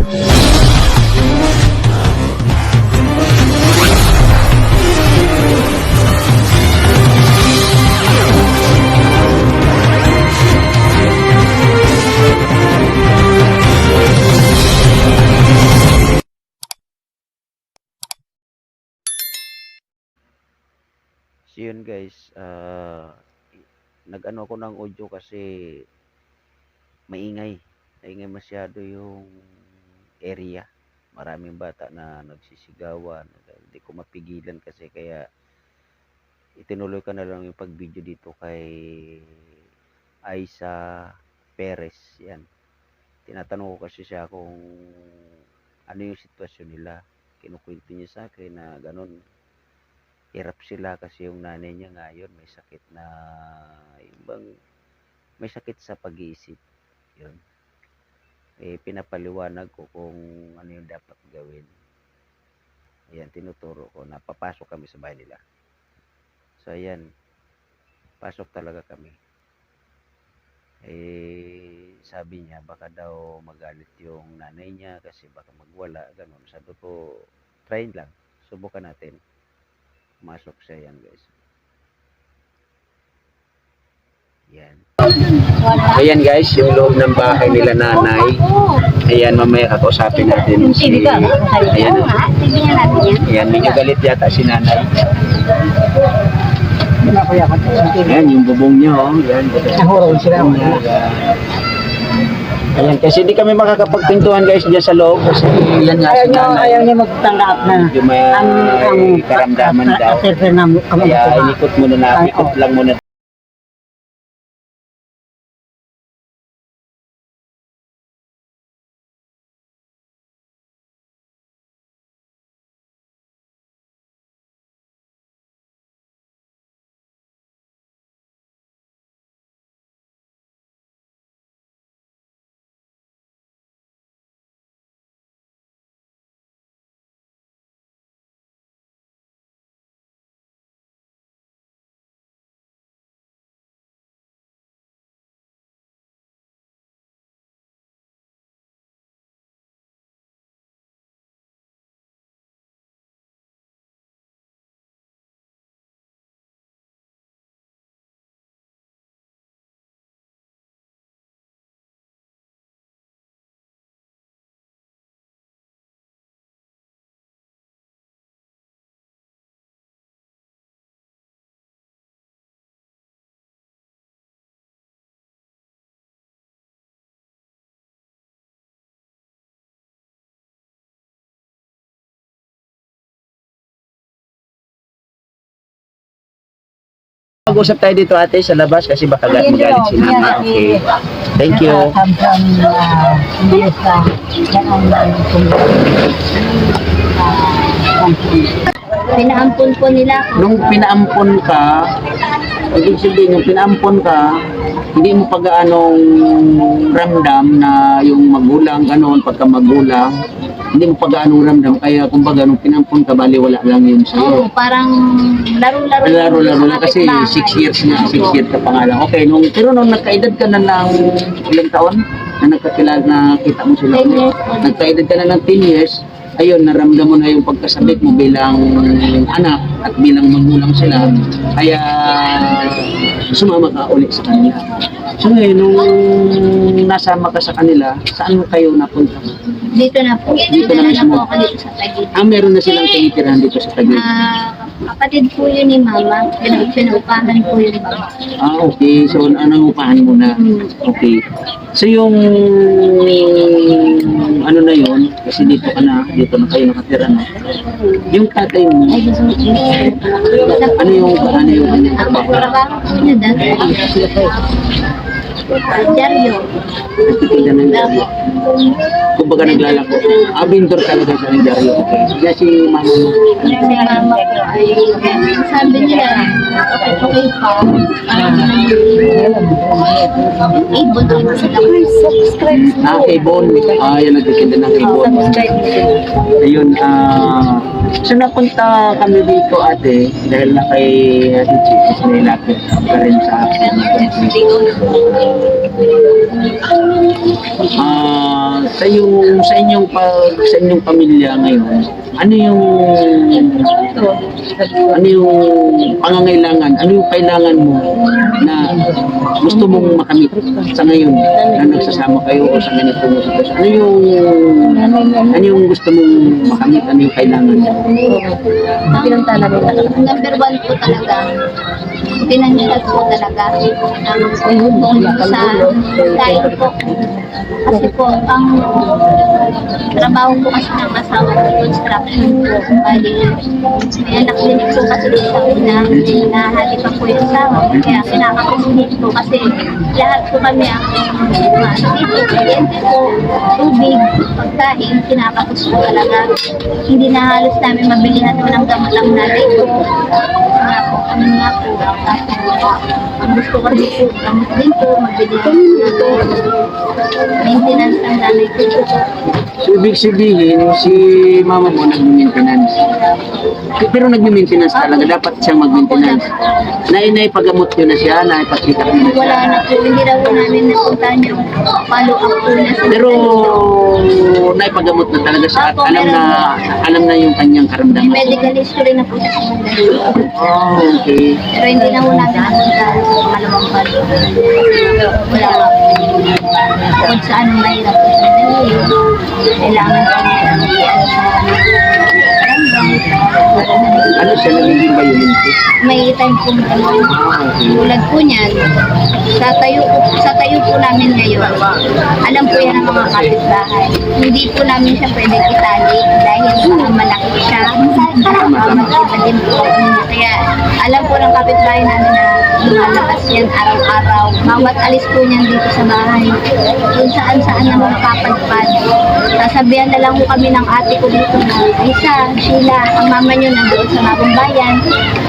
So yun guys, nag-ano ako ng audio kasi maingay. Maingay masyado yung area. Maraming bata na nagsisigawan. Hindi ko mapigilan kasi kaya itinuloy ko na lang yung pag-video dito kay Aiza Perez. Yan. Tinatanong ko kasi siya kung ano yung sitwasyon nila. Kinukwento niya sa akin na ganun. Hirap sila kasi yung nanay niya ngayon may sakit na ibang may sakit sa pag-iisip. Yun. Pinapaliwanag ko kung ano yung dapat gawin. Ayan, tinuturo ko na papasok kami sa bahay nila. So ayan, pasok talaga kami. Sabi niya baka daw magalit yung nanay niya kasi baka magwala, ganun. Sabi ko, try lang, subukan natin. Masok siya yan guys. Yan. Ayan guys, yung loob ng bahay nila nanay. Ayan, mamaya kakausapin natin si... Ayan. Ayan, medyo galit yata si nanay. Ayan, yung bubong niya oh. Ayan. Nahurol sila. Ayan, kasi hindi kami makakapagpintuhan guys dyan sa loob kasi yan nga si nanay. Ayaw niya magtanggap na may karamdaman daw. Kaya inikot muna na, ikot lang muna. Mag-usap tayo dito ate sa labas kasi baka magalit si mama. Okay. Thank you. Pinaampon po nila. Nung pinaampon ka, ibig sabihin, nung pinaampon ka, hindi mo pa gaanong ramdam na yung magulang, gano'n, pagka magulang, hindi mo pa gaanong ramdam. Kaya kumbaga, nung pinampun ka, bali wala lang yun sa'yo. Oo, parang laro-laro. Laro-laro lang kasi 6 years na, 6 years ka pa nga lang. Okay, pero nung nagkaedad ka na ng ilang taon, na nagkakilala, nakita mo sila, 10 years. nagkaedad ka na ng 10 years, ayun, naramdaman mo na yung pagkasabit mo bilang anak at bilang magulang sila. Kaya sumama ka ulit sa kanila. So ngayon, nung nasama ka sa kanila, saan kayo napunta? Dito na po. Dito na mismo. po ako dito sa Taguig. Meron na silang tinitirahan dito sa Taguig. Kapatid po yun ni Mama. Pinuupahan po yun ni Mama. Okay. So, anong upahan mo na? Okay. So, yung ano na yun, kasi dito kayo nakatira na. Yung tatay mo, Ay, gusto mo. ano yung kanyang Ang trabaho? trabaho po niya dati. Diaryo. Nagtitinda ng dyaryo. Kumbaga naglalako. Vendor talaga sa ng dyaryo. Okay. Kaya si mama mo. Si Mama po ay sabi nila, okay pa. Ibon ako sila. Ibon. Yan nagtitinda ng ibon. Ayun, so napunta kami dito ate dahil na kay Ate Chiquis may lapit ka rin sa akin. sa inyong pamilya ngayon, ano yung pangangailangan, ano yung kailangan mo na gusto mong makamit sa ngayon na nagsasama kayo o sa ganitong sitwasyon? Ano yung gusto mong makamit, ano yung kailangan? Number one po talaga, financial po talaga. Kung sa kain po. Kasi po, ang trabaho po kasi ng asawa ko, construction po. Bali, may anak din po kasi dito sa una, nahali pa po yung asawa. Kaya kinakakusunod po kasi lahat po kami ang dito, kuryente po, tubig, pagkain, kinakapos po talaga. Hindi na halos namin mabilihan po ng gamot ang nanay ko. Nga po, kami nga po. Ang gusto ko rin po, gamot din po, mabilihan po. Maintenance ng nanay ko po. So, ibig sabihin, si mama mo nag-maintenance. Pero nag-maintenance talaga, dapat siyang mag-maintenance. Naipagamot nyo na siya, naipakita nyo na siya. Wala na po, hindi raw namin napuntahan yung follow-up po na sa Pero naipagamot na talaga siya at alam na yung kanyang karamdaman. medical history na po siya sa mga Oh, okay. Pero hindi na po namin napuntahan sa pangalawang follow-up. Wala nga po. Kung saan mahirap po siya dali. Kailangan po niya ng Ano siya nagiging violent? may time po gano'n. Tulad po niyan, sa tayo po namin ngayon, alam po yan ang mga kapitbahay. Hindi po namin siya pwedeng itali dahil malaki siya. Mag-iba din po. Kaya alam po ng kapitbahay namin na lumalabas yan araw-araw. Bawat alis po niyan dito sa bahay. Kung saan-saan na mapapadpad. Sasabihan na lang po kami ng ate ko dito na, Isa, Sheila, ang mama niyo nandoon sa Mabong Bayan.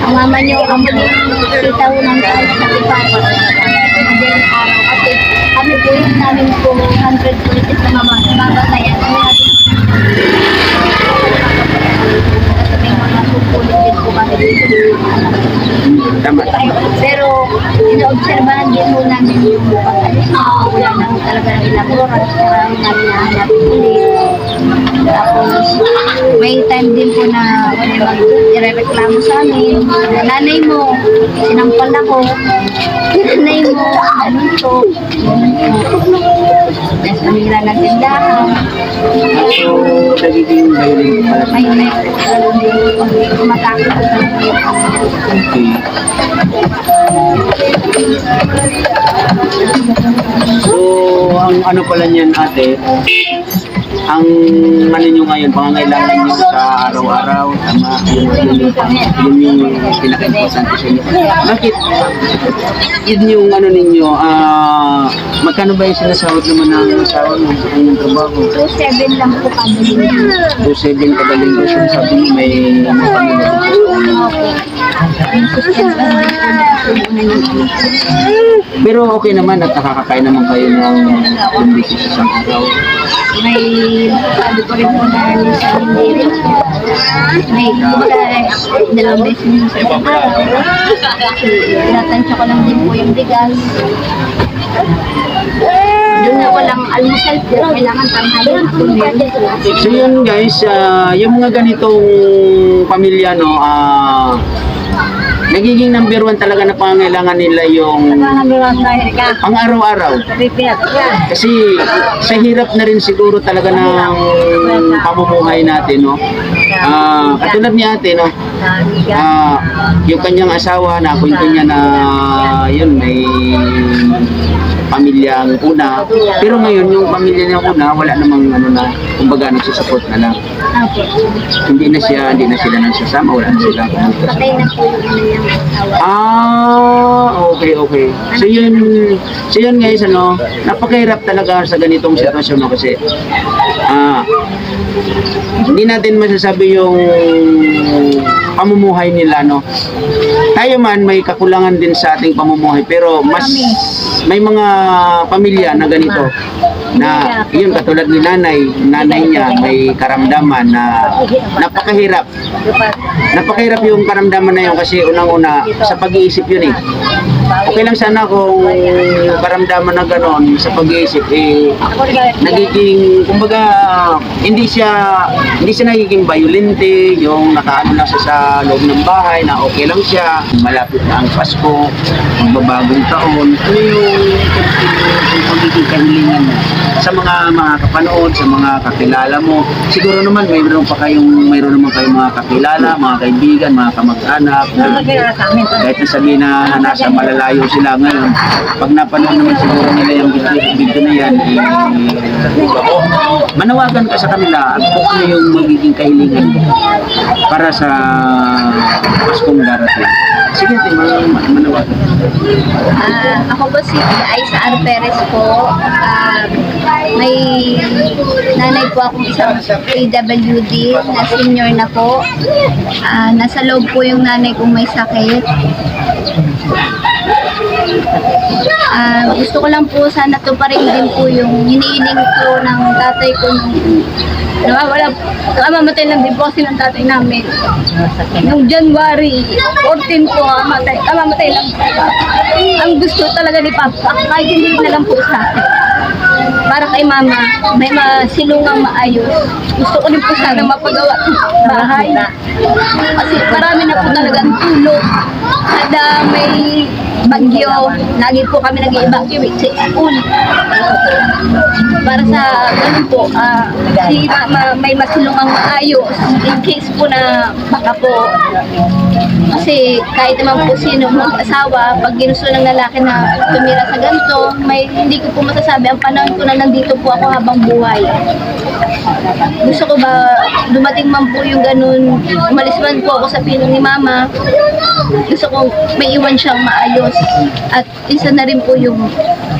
Ang mama niyo, ang muling sitaw ng sa tipan. Madaling araw. Kasi kami po yung namin po 100% na mabatayan. May mga sukulit din po kami dito. Tama. Pero inoobserbahan din po namin yung pag-alis na wala na talaga ng ilang oras para namin nahanap ulit. Tapos may time din po na i-reklamo sa amin. Nanay mo, sinampal ako. Nanay mo, ano to? Tapos kamila ng tindahan. So, nagiging violent pala siya. May kumatakot ko sa Okay. So, ang ano pala niyan ate, ang ano nyo ngayon, pangangailangan nyo sa araw-araw, tama, yun yung pinaka-importante sa inyo. Bakit? Yun yung ano ninyo, magkano ba yung sinasahod naman ng asawa mo sa kanyang trabaho? 2.7 lang po kami din. 2.7 kada linggo, so sabi mo may pamilya dito. Pero okay naman at nakakakain naman kayo ng beses sa isang araw. May sabi ko rin po na minsan hindi rin. May dalawang beses din sa isang araw. Tinatansya ko lang din po yung bigas. Doon na walang almusal po. Kailangan tanghali na po meron. So yun guys, yung mga ganitong pamilya no, nagiging number one talaga na pangangailangan nila yung pang araw-araw. Kasi sa hirap na rin siguro talaga ng pamumuhay natin, no? Katulad ni ate, no? Yung kanyang asawa, na kwento niya na yun, may pamilyang una. Pero ngayon, yung pamilya niya una, wala namang ano na, kumbaga nagsusupport na lang. Hindi na sila nagsasama, wala na sila. Patay na po yung ano niyang asawa. Okay. So yun guys, ano, napakahirap talaga sa ganitong sitwasyon, no? Kasi, hindi natin masasabi yung pamumuhay nila, no? Tayo man, may kakulangan din sa ating pamumuhay, pero mas may mga pamilya na ganito na yun katulad ni nanay niya may karamdaman na napakahirap yung karamdaman na yun kasi unang-una sa pag-iisip yun okay lang sana kung karamdaman na gano'n sa pag-iisip, nagiging, kumbaga, hindi siya nagiging violente, yung nakaano lang siya sa loob ng bahay, na okay lang siya, malapit na ang Pasko, magbabagong taon, ano yung pagiging kahilingan mo sa mga kapanood, sa mga kakilala mo. Siguro naman mayroon naman kayong mga kakilala, mga kaibigan, mga kamag-anak, kahit na sabihin na nasa malalayo sila ngayon, pag napanood naman siguro nila yung video na yan, manawagan ka sa kanila at kung ano yung magiging kahilingan para sa Paskong darating. Sige, manawagan. Ako po si Aisa R. Perez po. May nanay po akong isang PWD na senior na po. Nasa loob po yung nanay kong may sakit. Gusto ko lang po sana to pa rin din po yung hinihiling ko ng tatay ko mamatay lang din po kasi ng tatay namin. Noong January 14 po, mamatay lang. Ang gusto talaga ni Papa, kahit hindi na lang po sa akin. Para kay Mama, may masilungang maayos. Gusto ko din po sana mapagawa ng bahay. Kasi marami na po talagang tulong. Kada may bagyo, lagi po kami nag-evacuate sa school. Para sa ganun po, si Mama may masilungang maayos in case po na baka po. Kasi kahit naman po sino mag-asawa, pag ginusto ng lalaki na tumira sa ganito, hindi ko po masasabi. Ang panahon ko na nandito po ako habang buhay. Gusto ko ba, dumating man po yung ganun, umalis man po ako sa piling ni Mama, gusto ko may iwan siyang maayos. At isa na rin po yung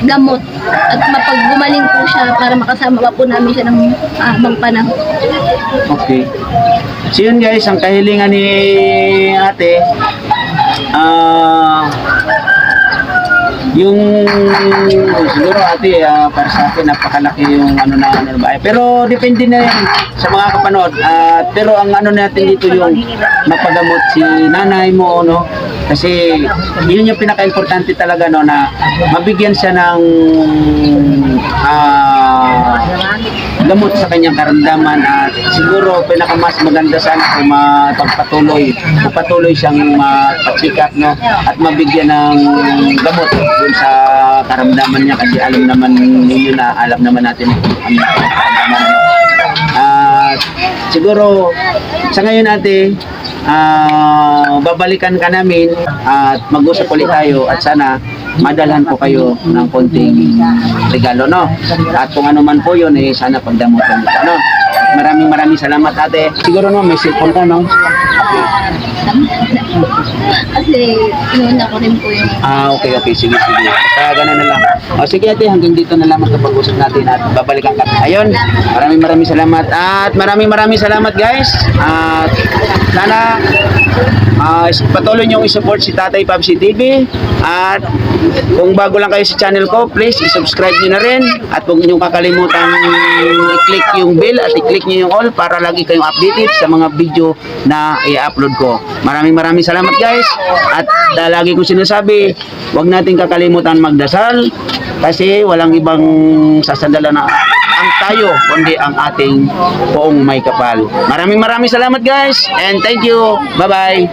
gamot. At mapaggumaling po siya para makasama pa po namin siya ng habang panahon. Okay. So yun guys, ang kahilingan ni ate, yung siguro ate, para sa akin napakalaki yung ano ba. Pero depende na yan sa mga kapanood. Pero ang ano natin dito yung mapagamot si nanay mo, no? Kasi yun yung pinaka-importante talaga, no, na mabigyan siya ng gamot sa kanyang karamdaman. At siguro pinaka-mas maganda sana kung patuloy siyang ma-check up, no, at mabigyan ng gamot dun sa karamdaman niya, kasi alam naman natin ang karamdaman, no. Siguro sa ngayon ate, babalikan ka namin at mag-usap ulit tayo, at sana madalhan po kayo ng konting regalo, no? At kung ano man po yun, sana pagdamutan mo, no? Maraming salamat ate. Siguro no, may cellphone ka, no? Kasi inuuna ko rin po yung... Okay. Sige. Kaya gano'n na lang. Sige ate, hanggang dito na lang pag-usap natin at babalikan ka. Ayun, maraming salamat. At maraming salamat guys. At sana patuloy niyong i-support si Tatay Papsi TV. At kung bago lang kayo sa channel ko, please i-subscribe niyo na rin. At huwag niyong kakalimutan i-click yung bell at i-click niyo yung all para lagi kayong updated sa mga video na i-upload ko. Maraming salamat guys. At lagi kong sinasabi, huwag natin kakalimutan magdasal, kasi walang ibang sasandalan na ang tayo kundi ang ating Poong May Kapal. Maraming salamat guys, and thank you. Bye bye.